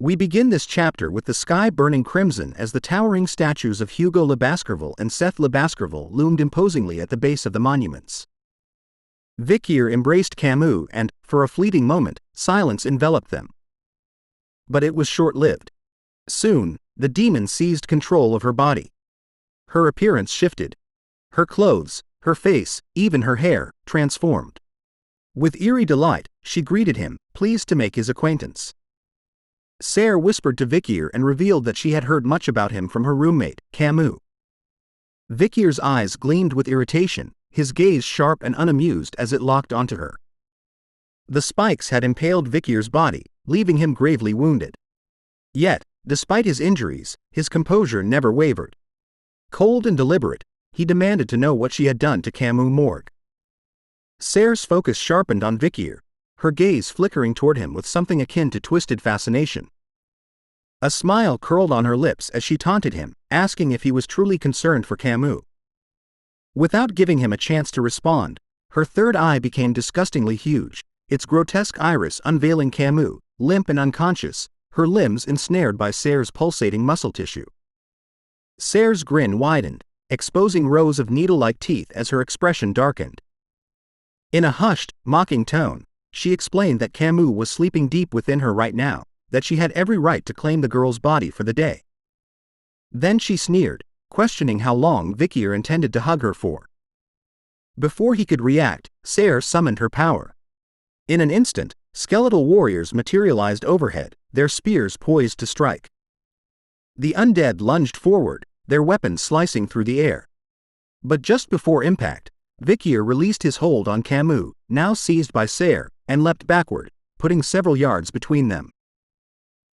We begin this chapter with the sky burning crimson as the towering statues of Hugo le Baskerville and Seth le Baskerville loomed imposingly at the base of the monuments. Vikir embraced Camus and, for a fleeting moment, silence enveloped them. But it was short-lived. Soon, the demon seized control of her body. Her appearance shifted. Her clothes, her face, even her hair, transformed. With eerie delight, she greeted him, pleased to make his acquaintance. Serre whispered to Vikir and revealed that she had heard much about him from her roommate, Camus. Vikir's eyes gleamed with irritation, his gaze sharp and unamused as it locked onto her. The spikes had impaled Vikir's body, leaving him gravely wounded. Yet, despite his injuries, his composure never wavered. Cold and deliberate, he demanded to know what she had done to Camus' morgue. Serre's focus sharpened on Vikir, her gaze flickering toward him with something akin to twisted fascination. A smile curled on her lips as she taunted him, asking if he was truly concerned for Camus. Without giving him a chance to respond, her third eye became disgustingly huge, its grotesque iris unveiling Camus, limp and unconscious, her limbs ensnared by Serre's pulsating muscle tissue. Serre's grin widened, exposing rows of needle-like teeth as her expression darkened. In a hushed, mocking tone, she explained that Camus was sleeping deep within her right now, that she had every right to claim the girl's body for the day. Then she sneered, questioning how long Vikir intended to hug her for. Before he could react, Serre summoned her power. In an instant, skeletal warriors materialized overhead, their spears poised to strike. The undead lunged forward, their weapons slicing through the air. But just before impact, Vikir released his hold on Camus, now seized by Serre, and leapt backward, putting several yards between them.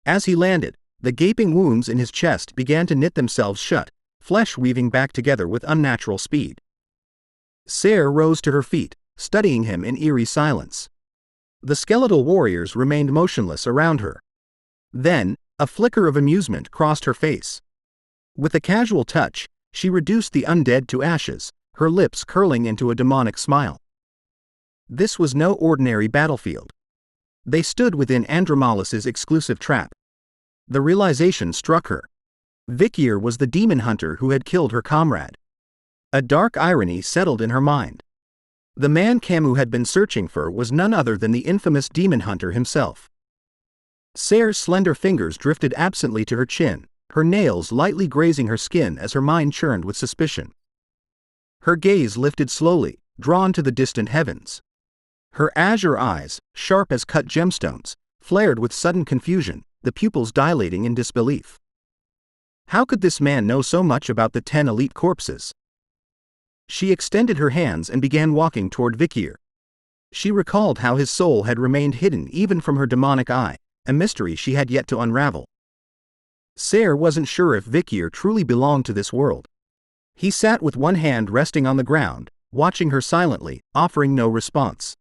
As he landed, the gaping wounds in his chest began to knit themselves shut, flesh weaving back together with unnatural speed. Serre rose to her feet, studying him in eerie silence. The skeletal warriors remained motionless around her. Then, a flicker of amusement crossed her face. With a casual touch, she reduced the undead to ashes, her lips curling into a demonic smile. This was no ordinary battlefield. They stood within Andromalus's exclusive trap. The realization struck her. Vikir was the demon hunter who had killed her comrade. A dark irony settled in her mind. The man Camus had been searching for was none other than the infamous demon hunter himself. Serre's slender fingers drifted absently to her chin, her nails lightly grazing her skin as her mind churned with suspicion. Her gaze lifted slowly, drawn to the distant heavens. Her azure eyes, sharp as cut gemstones, flared with sudden confusion, the pupils dilating in disbelief. How could this man know so much about the 10 elite corpses? She extended her hands and began walking toward Vikir. She recalled how his soul had remained hidden even from her demonic eye, a mystery she had yet to unravel. Serre wasn't sure if Vikir truly belonged to this world. He sat with one hand resting on the ground, watching her silently, offering no response.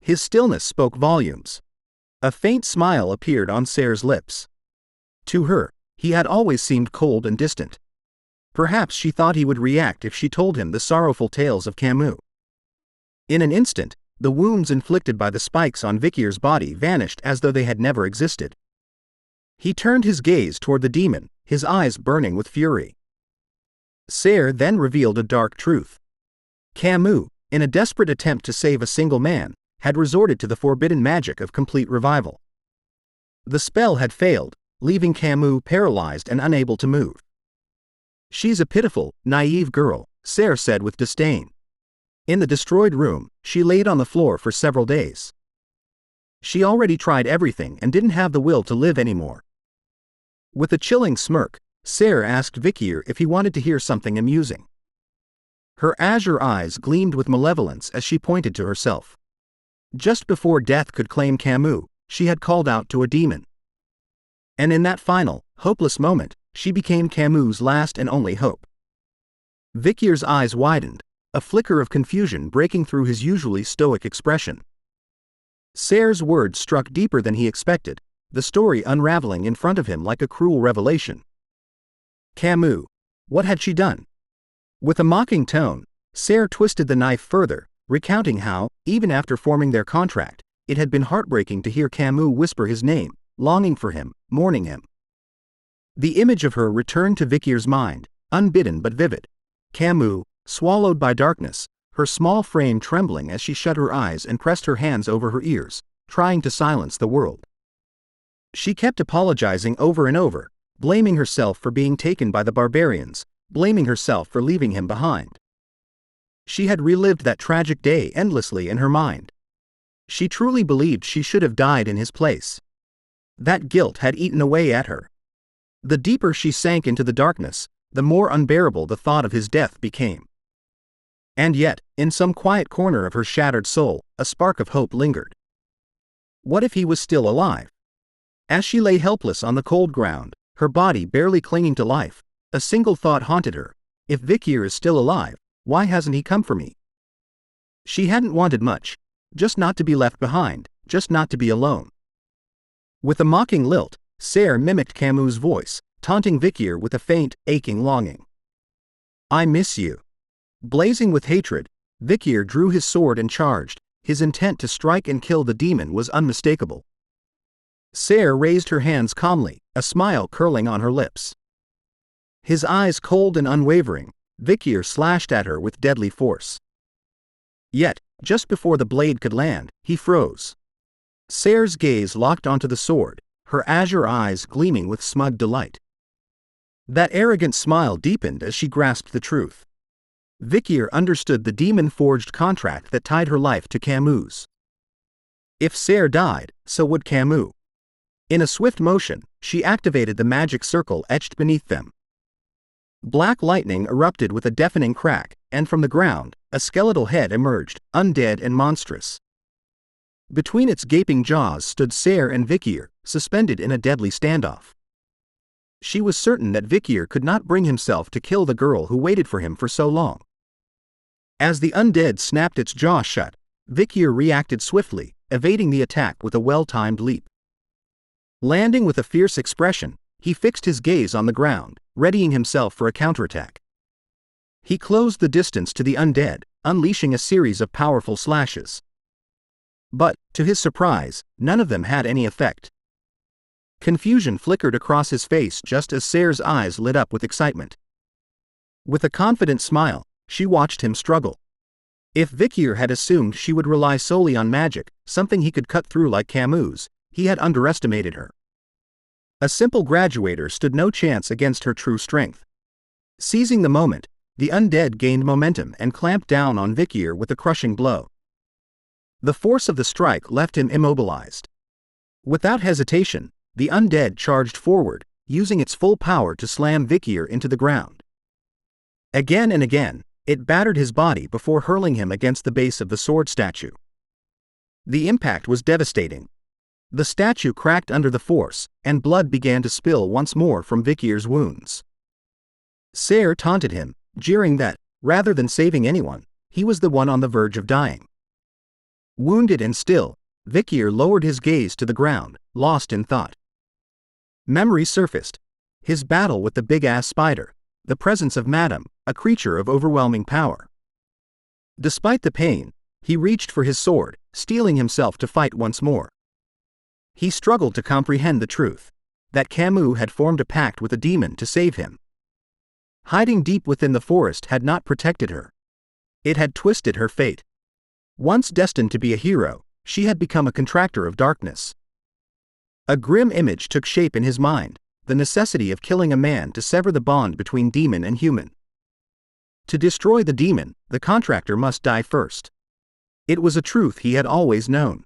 His stillness spoke volumes. A faint smile appeared on Serre's lips. To her, he had always seemed cold and distant. Perhaps she thought he would react if she told him the sorrowful tales of Camus. In an instant, the wounds inflicted by the spikes on Vikir's body vanished as though they had never existed. He turned his gaze toward the demon, his eyes burning with fury. Serre then revealed a dark truth. Camus, in a desperate attempt to save a single man, had resorted to the forbidden magic of complete revival. The spell had failed, leaving Camus paralyzed and unable to move. She's a pitiful, naive girl, Serre said with disdain. In the destroyed room, she laid on the floor for several days. She already tried everything and didn't have the will to live anymore. With a chilling smirk, Serre asked Vikir if he wanted to hear something amusing. Her azure eyes gleamed with malevolence as she pointed to herself. Just before death could claim Camus, she had called out to a demon. And in that final, hopeless moment, she became Camus' last and only hope. Vikir's eyes widened, a flicker of confusion breaking through his usually stoic expression. Serre's words struck deeper than he expected, the story unraveling in front of him like a cruel revelation. Camus. What had she done? With a mocking tone, Serre twisted the knife further, recounting how, even after forming their contract, it had been heartbreaking to hear Camus whisper his name, longing for him, mourning him. The image of her returned to Vikir's mind, unbidden but vivid. Camus, swallowed by darkness, her small frame trembling as she shut her eyes and pressed her hands over her ears, trying to silence the world. She kept apologizing over and over, blaming herself for being taken by the barbarians, blaming herself for leaving him behind. She had relived that tragic day endlessly in her mind. She truly believed she should have died in his place. That guilt had eaten away at her. The deeper she sank into the darkness, the more unbearable the thought of his death became. And yet, in some quiet corner of her shattered soul, a spark of hope lingered. What if he was still alive? As she lay helpless on the cold ground, her body barely clinging to life, a single thought haunted her. If Vikir is still alive, why hasn't he come for me? She hadn't wanted much, just not to be left behind, just not to be alone. With a mocking lilt, Serre mimicked Camus' voice, taunting Vikir with a faint, aching longing. I miss you. Blazing with hatred, Vikir drew his sword and charged. His intent to strike and kill the demon was unmistakable. Serre raised her hands calmly, a smile curling on her lips. His eyes cold and unwavering, Vikir slashed at her with deadly force. Yet, just before the blade could land, he froze. Serre's gaze locked onto the sword, her azure eyes gleaming with smug delight. That arrogant smile deepened as she grasped the truth. Vikir understood the demon-forged contract that tied her life to Camus'. If Serre died, so would Camus. In a swift motion, she activated the magic circle etched beneath them. Black lightning erupted with a deafening crack, and from the ground, a skeletal head emerged, undead and monstrous. Between its gaping jaws stood Serre and Vikir, suspended in a deadly standoff. She was certain that Vikir could not bring himself to kill the girl who waited for him for so long. As the undead snapped its jaw shut, Vikir reacted swiftly, evading the attack with a well-timed leap. Landing with a fierce expression, he fixed his gaze on the ground, readying himself for a counterattack. He closed the distance to the undead, unleashing a series of powerful slashes. But, to his surprise, none of them had any effect. Confusion flickered across his face just as Serre's eyes lit up with excitement. With a confident smile, she watched him struggle. If Vikir had assumed she would rely solely on magic, something he could cut through like Camus', he had underestimated her. A simple graduator stood no chance against her true strength. Seizing the moment, the undead gained momentum and clamped down on Vikir with a crushing blow. The force of the strike left him immobilized. Without hesitation, the undead charged forward, using its full power to slam Vikir into the ground. Again and again, it battered his body before hurling him against the base of the sword statue. The impact was devastating. The statue cracked under the force, and blood began to spill once more from Vikir's wounds. Serre taunted him, jeering that, rather than saving anyone, he was the one on the verge of dying. Wounded and still, Vikir lowered his gaze to the ground, lost in thought. Memory surfaced. His battle with the big-ass spider, the presence of Madame, a creature of overwhelming power. Despite the pain, he reached for his sword, steeling himself to fight once more. He struggled to comprehend the truth, that Camus had formed a pact with a demon to save him. Hiding deep within the forest had not protected her. It had twisted her fate. Once destined to be a hero, she had become a contractor of darkness. A grim image took shape in his mind, the necessity of killing a man to sever the bond between demon and human. To destroy the demon, the contractor must die first. It was a truth he had always known.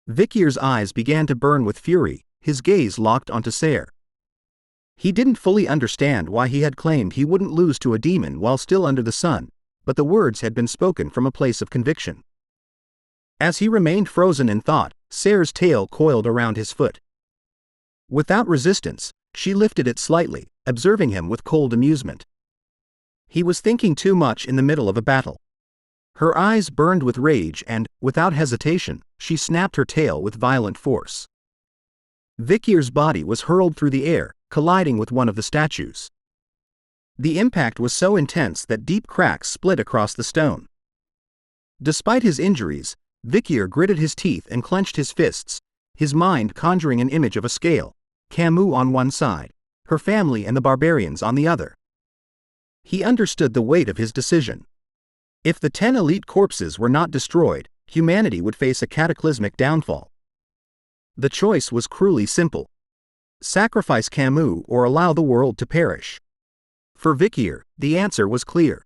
Vikir's eyes began to burn with fury, his gaze locked onto Serre. He didn't fully understand why he had claimed he wouldn't lose to a demon while still under the sun, but the words had been spoken from a place of conviction. As he remained frozen in thought, Serre's tail coiled around his foot. Without resistance, she lifted it slightly, observing him with cold amusement. He was thinking too much in the middle of a battle. Her eyes burned with rage and, without hesitation, she snapped her tail with violent force. Vikir's body was hurled through the air, colliding with one of the statues. The impact was so intense that deep cracks split across the stone. Despite his injuries, Vikir gritted his teeth and clenched his fists, his mind conjuring an image of a scale, Camus on one side, her family and the barbarians on the other. He understood the weight of his decision. If the 10 elite corpses were not destroyed, humanity would face a cataclysmic downfall. The choice was cruelly simple. Sacrifice Camus or allow the world to perish. For Vikir, the answer was clear.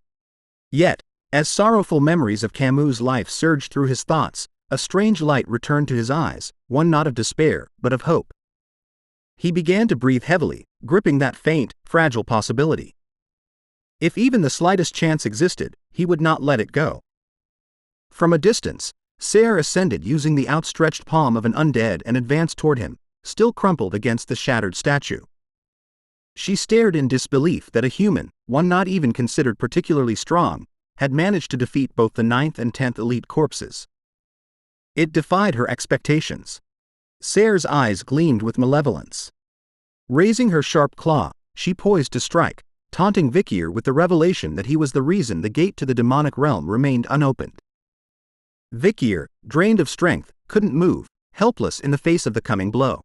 Yet, as sorrowful memories of Camus' life surged through his thoughts, a strange light returned to his eyes, one not of despair, but of hope. He began to breathe heavily, gripping that faint, fragile possibility. If even the slightest chance existed, he would not let it go. From a distance, Serre ascended using the outstretched palm of an undead and advanced toward him, still crumpled against the shattered statue. She stared in disbelief that a human, one not even considered particularly strong, had managed to defeat both the 9th and 10th elite corpses. It defied her expectations. Serre's eyes gleamed with malevolence. Raising her sharp claw, she poised to strike, taunting Vikir with the revelation that he was the reason the gate to the demonic realm remained unopened. Vikir, drained of strength, couldn't move, helpless in the face of the coming blow.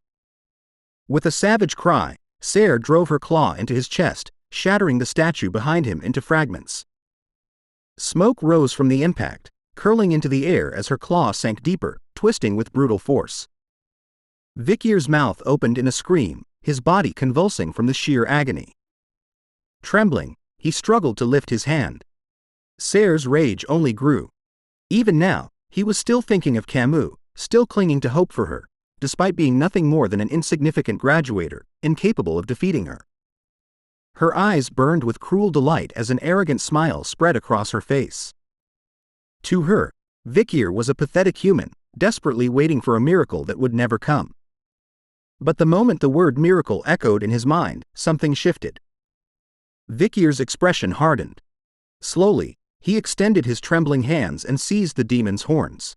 With a savage cry, Serre drove her claw into his chest, shattering the statue behind him into fragments. Smoke rose from the impact, curling into the air as her claw sank deeper, twisting with brutal force. Vikir's mouth opened in a scream, his body convulsing from the sheer agony. Trembling, he struggled to lift his hand. Serre's rage only grew. Even now, he was still thinking of Camus, still clinging to hope for her, despite being nothing more than an insignificant graduator, incapable of defeating her. Her eyes burned with cruel delight as an arrogant smile spread across her face. To her, Vikir was a pathetic human, desperately waiting for a miracle that would never come. But the moment the word miracle echoed in his mind, something shifted. Vikir's expression hardened. Slowly, he extended his trembling hands and seized the demon's horns.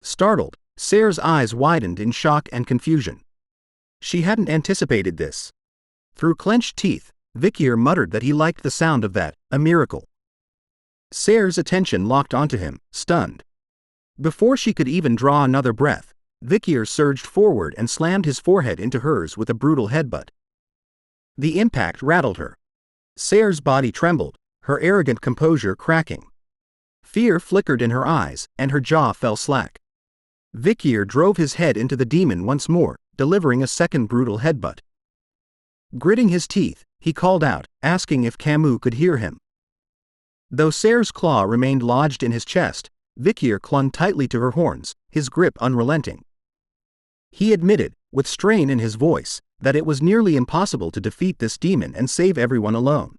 Startled, Serre's eyes widened in shock and confusion. She hadn't anticipated this. Through clenched teeth, Vikir muttered that he liked the sound of that, a miracle. Serre's attention locked onto him, stunned. Before she could even draw another breath, Vikir surged forward and slammed his forehead into hers with a brutal headbutt. The impact rattled her. Serre's body trembled, her arrogant composure cracking. Fear flickered in her eyes, and her jaw fell slack. Vikir drove his head into the demon once more, delivering a second brutal headbutt. Gritting his teeth, he called out, asking if Camus could hear him. Though Serre's claw remained lodged in his chest, Vikir clung tightly to her horns, his grip unrelenting. He admitted, with strain in his voice, that it was nearly impossible to defeat this demon and save everyone alone.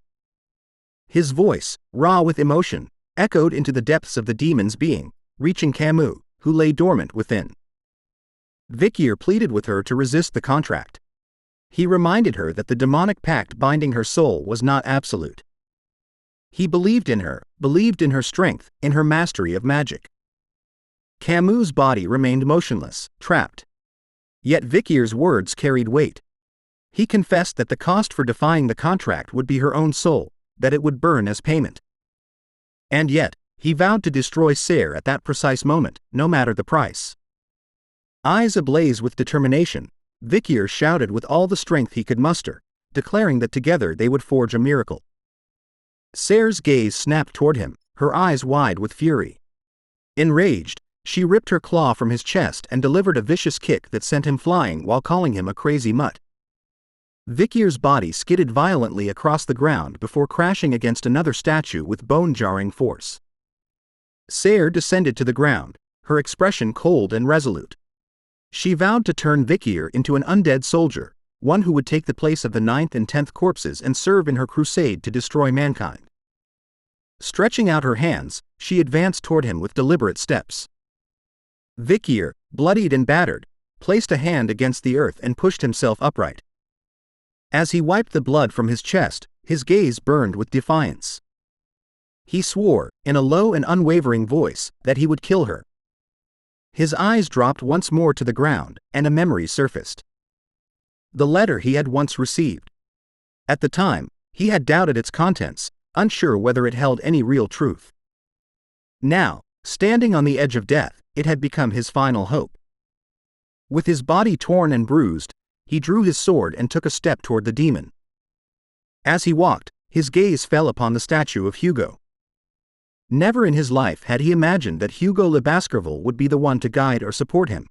His voice, raw with emotion, echoed into the depths of the demon's being, reaching Camus, who lay dormant within. Vikir pleaded with her to resist the contract. He reminded her that the demonic pact binding her soul was not absolute. He believed in her strength, in her mastery of magic. Camus' body remained motionless, trapped. Yet Vikir's words carried weight. He confessed that the cost for defying the contract would be her own soul, that it would burn as payment. And yet, he vowed to destroy Serre at that precise moment, no matter the price. Eyes ablaze with determination, Vikir shouted with all the strength he could muster, declaring that together they would forge a miracle. Serre's gaze snapped toward him, her eyes wide with fury. Enraged, she ripped her claw from his chest and delivered a vicious kick that sent him flying while calling him a crazy mutt. Vikir's body skidded violently across the ground before crashing against another statue with bone-jarring force. Serre descended to the ground, her expression cold and resolute. She vowed to turn Vikir into an undead soldier, one who would take the place of the 9th and 10th corpses and serve in her crusade to destroy mankind. Stretching out her hands, she advanced toward him with deliberate steps. Vikir, bloodied and battered, placed a hand against the earth and pushed himself upright. As he wiped the blood from his chest, his gaze burned with defiance. He swore, in a low and unwavering voice, that he would kill her. His eyes dropped once more to the ground, and a memory surfaced. The letter he had once received. At the time, he had doubted its contents, unsure whether it held any real truth. Now, standing on the edge of death, it had become his final hope. With his body torn and bruised, he drew his sword and took a step toward the demon. As he walked, his gaze fell upon the statue of Hugo. Never in his life had he imagined that Hugo le Baskerville would be the one to guide or support him.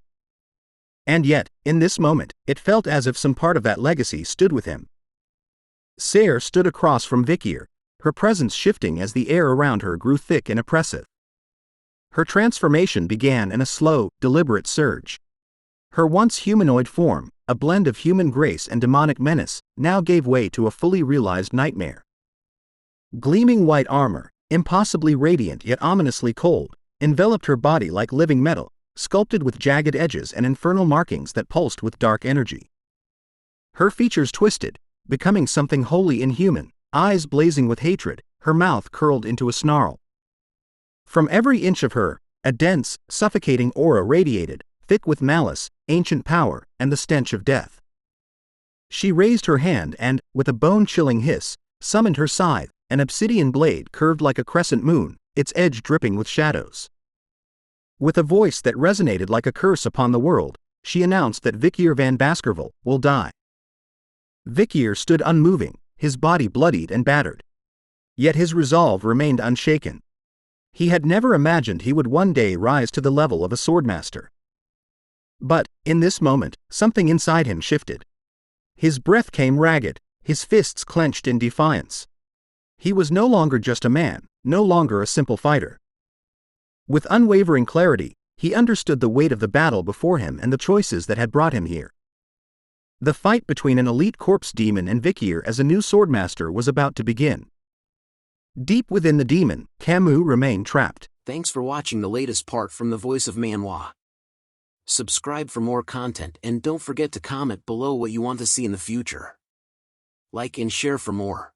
And yet, in this moment, it felt as if some part of that legacy stood with him. Sarah stood across from Vikir, her presence shifting as the air around her grew thick and oppressive. Her transformation began in a slow, deliberate surge. Her once humanoid form, a blend of human grace and demonic menace, now gave way to a fully realized nightmare. Gleaming white armor, impossibly radiant yet ominously cold, enveloped her body like living metal, sculpted with jagged edges and infernal markings that pulsed with dark energy. Her features twisted, becoming something wholly inhuman, eyes blazing with hatred, her mouth curled into a snarl. From every inch of her, a dense, suffocating aura radiated, thick with malice, ancient power, and the stench of death. She raised her hand and, with a bone-chilling hiss, summoned her scythe, an obsidian blade curved like a crescent moon, its edge dripping with shadows. With a voice that resonated like a curse upon the world, she announced that Vikir van Baskerville will die. Vikir stood unmoving, his body bloodied and battered. Yet his resolve remained unshaken. He had never imagined he would one day rise to the level of a swordmaster. But, in this moment, something inside him shifted. His breath came ragged, his fists clenched in defiance. He was no longer just a man, no longer a simple fighter. With unwavering clarity, he understood the weight of the battle before him and the choices that had brought him here. The fight between an elite corpse demon and Vikir as a new swordmaster was about to begin. Deep within the demon, Camus remained trapped. Thanks for watching the latest part from the voice of Manhwa. Subscribe for more content and don't forget to comment below what you want to see in the future. Like and share for more.